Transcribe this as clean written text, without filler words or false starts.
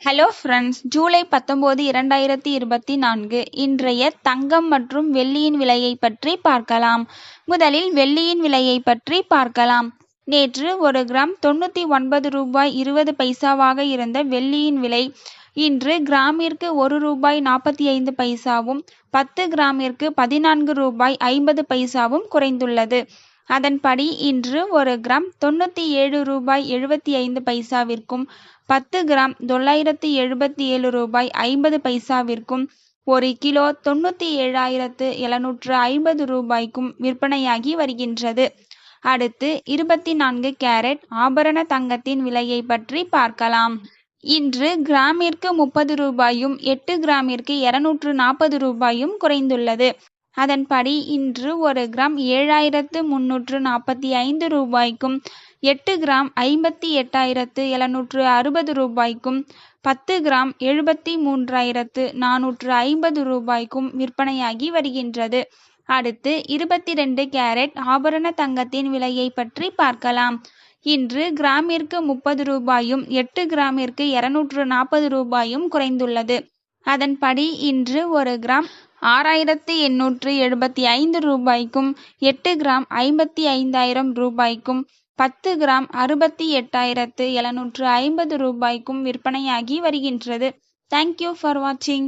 Hello friends, July 19, 2024 இன்றைய தங்கம் மற்றும் வெள்ளியின் விலையை பற்றி பார்க்கலாம். முதலில் வெள்ளியின் விலையை பற்றி பார்க்கலாம். நேற்று ஒரு கிராம் 99 ரூபாய் 20 பைசாவாக இருந்த வெள்ளியின் விலை இன்று கிராமிற்கு ரூபாய் 45 பைசாவும் 10 கிராமிற்கு 14 ரூபாய் 50 பைசாவும் குறைந்துள்ளது. அதன்படி இன்று ஒரு கிராம் 97 ரூபாய் 75 பைசாவிற்கும் 10 கிராம் 977 ரூபாய் 50 பைசாவிற்கும் ஒரு கிலோ 97,750 ரூபாய்க்கும் விற்பனையாகி வருகின்றது. அடுத்து 24 கேரட் ஆபரண தங்கத்தின் விலையை பற்றி பார்க்கலாம். இன்று கிராமிற்கு 30 ரூபாயும் 8 கிராமிற்கு 240 ரூபாயும் குறைந்துள்ளது. அதன்படி இன்று ஒரு கிராம் 7,345 ரூபாய்க்கும் 8 கிராம் 58,760 ரூபாய்க்கும் 10 கிராம் 73,450 ரூபாய்க்கும் விற்பனையாகி வருகின்றது. அடுத்து 22 கேரட் ஆபரண தங்கத்தின் விலையை பற்றி பார்க்கலாம். இன்று கிராமிற்கு 30 ரூபாயும் 8 கிராமிற்கு 240 ரூபாயும் குறைந்துள்ளது. அதன்படி இன்று ஒரு கிராம் 6,875 ரூபாய்க்கும் 8 கிராம் 55,000 ரூபாய்க்கும் 10 கிராம் 68,750 ரூபாய்க்கும் விற்பனையாகி வருகின்றது. தேங்க்யூ ஃபார் வாட்சிங்.